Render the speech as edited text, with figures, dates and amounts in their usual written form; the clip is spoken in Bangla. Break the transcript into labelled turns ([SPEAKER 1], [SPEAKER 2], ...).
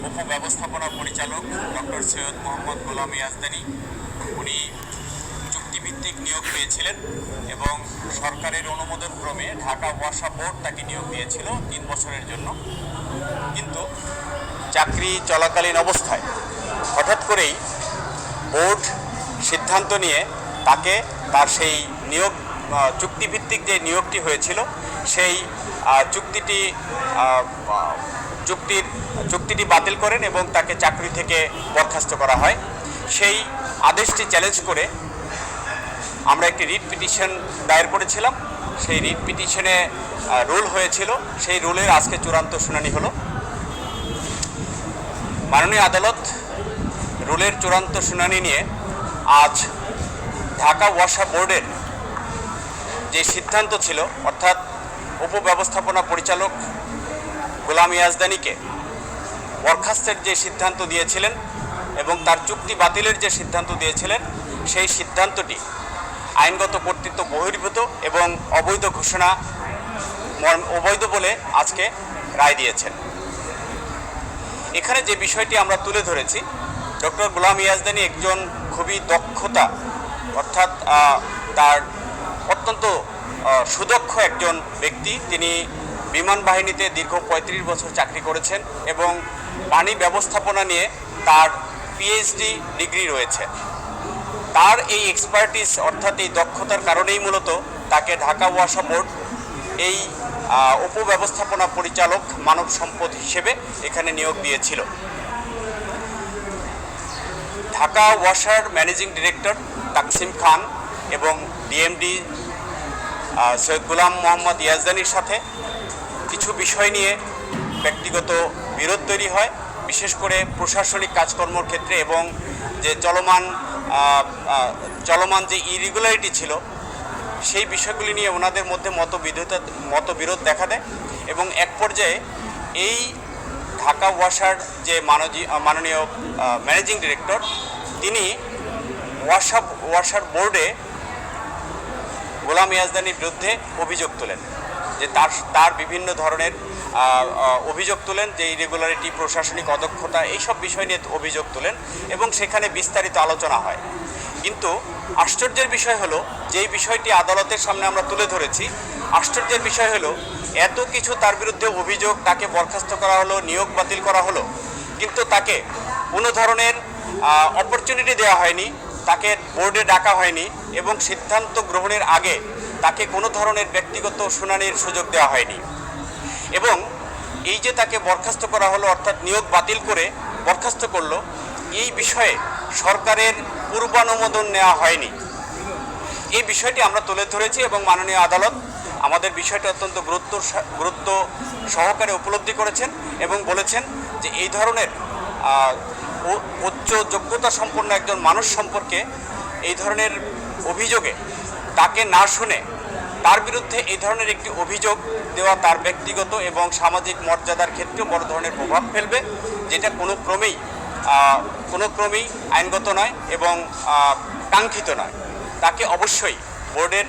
[SPEAKER 1] উপব্যবস্থাপনা পরিচালক ডক্টর সৈয়দ মোহাম্মদ গোলাম ইয়াজদানী উনি চুক্তিভিত্তিক নিয়োগ পেয়েছিলেন এবং সরকারের অনুমোদন ক্রমে ঢাকা ওয়াসা বোর্ড তাকে নিয়োগ দিয়েছিল 3 বছরের জন্য। কিন্তু চাকরি চলাকালীন অবস্থায় হঠাৎ করেই বোর্ড সিদ্ধান্ত নিয়ে তাকে তার সেই নিয়োগ চুক্তিভিত্তিক যে নিয়োগটি হয়েছিল সেই চুক্তিটি বাতিল করেন এবং তাকে চাকরি থেকে বরখাস্ত করা হয়। সেই আদেশটি চ্যালেঞ্জ করে আমরা একটি রিট পিটিশন দায়ের করেছিলাম। সেই রিট পিটিশনে রুল হয়েছিল, সেই রুলের আজকে চূড়ান্ত শুনানি হলো। মাননীয় আদালত রুলের চূড়ান্ত শুনানি নিয়ে আজ ঢাকা ওয়াসা বোর্ডের যে সিদ্ধান্ত ছিল, অর্থাৎ উপব্যবস্থাপনা পরিচালক গোলাম ইয়াজদানীকে বরখাস্তের যে সিদ্ধান্ত দিয়েছিলেন এবং তার চুক্তি বাতিলের যে সিদ্ধান্ত দিয়েছিলেন, সেই সিদ্ধান্তটি আইনগত কর্তৃত্ব বহির্ভূত এবং অবৈধ বলে আজকে রায় দিয়েছেন। এখানে যে বিষয়টি আমরা তুলে ধরেছি, ডক্টর গোলাম ইয়াজদানী একজন খুবই দক্ষতা, অর্থাৎ তার অত্যন্ত সুদক্ষ একজন ব্যক্তি। তিনি বিমান বাহিনীতে দীর্ঘ 35 বছর চাকরি করেছেন এবং পানি ব্যবস্থাপনা নিয়ে তার পিএইচডি ডিগ্রি রয়েছে। তার এই এক্সপার্টিস অর্থাৎ এই দক্ষতার কারণেই মূলত তাকে ঢাকা ওয়াসা বোর্ড এই উপব্যবস্থাপনা পরিচালক মানব সম্পদ হিসেবে এখানে নিয়োগ দিয়েছিল। ঢাকা ওয়াসার ম্যানেজিং ডিরেক্টর তাকসিম খান এবং ডিএমডি সৈয়দ গোলাম মোহাম্মদ ইয়াজদানীর সাথে কিছু বিষয় নিয়ে ব্যক্তিগত বিরোধ তৈরি হয়, বিশেষ করে প্রশাসনিক কাজকর্মের ক্ষেত্রে এবং যে চলমান যে ইরেগুলারিটি ছিল সেই বিষয়গুলি নিয়ে ওনাদের মধ্যে মতবিরোধ দেখা দেয় এবং এক পর্যায়ে এই ঢাকা ওয়াসার যে মাননীয় ম্যানেজিং ডিরেক্টর তিনি ওয়াসার বোর্ডে গোলাম ইয়াজদানীর বিরুদ্ধে অভিযোগ তোলেন, যে তার বিভিন্ন ধরনের অভিযোগ তোলেন, যে ইরেগুলারিটি, প্রশাসনিক অদক্ষতা, এইসব বিষয় নিয়ে অভিযোগ তোলেন এবং সেখানে বিস্তারিত আলোচনা হয়। কিন্তু আশ্চর্যের বিষয় হলো, যেই বিষয়টি আদালতের সামনে আমরা তুলে ধরেছি, আশ্চর্যের বিষয় হলো এত কিছু তার বিরুদ্ধে অভিযোগ, তাকে বরখাস্ত করা হলো, নিয়োগ বাতিল করা হলো, কিন্তু তাকে কোনো ধরনের অপরচুনিটি দেওয়া হয়নি, তাকে বোর্ডে ডাকা হয়নি এবং সিদ্ধান্ত গ্রহণের আগে তাকে কোনো ধরনের ব্যক্তিগত শুনানির সুযোগ দেওয়া হয়নি। এবং এই যে তাকে বরখাস্ত করা হলো, অর্থাৎ নিয়োগ বাতিল করে বরখাস্ত করলো, এই বিষয়ে সরকারের পূর্বানুমোদন নেওয়া হয়নি। এই বিষয়টি আমরা তুলে ধরেছি এবং মাননীয় আদালত আমাদের বিষয়টি অত্যন্ত গুরুত্ব সহকারে উপলব্ধি করেছেন এবং বলেছেন যে এই ধরনের উচ্চ যোগ্যতা সম্পন্ন একজন মানুষ সম্পর্কে এই ধরনের অভিযোগে তাকে না শুনে তার বিরুদ্ধে এই ধরনের একটি অভিযোগ দেওয়া তার ব্যক্তিগত এবং সামাজিক মর্যাদার ক্ষেত্রে বড় ধরনের প্রভাব ফেলবে, যেটা কোনো ক্রমেই আইনগত নয় এবং কাঙ্ক্ষিত নয়। তাকে অবশ্যই বোর্ডের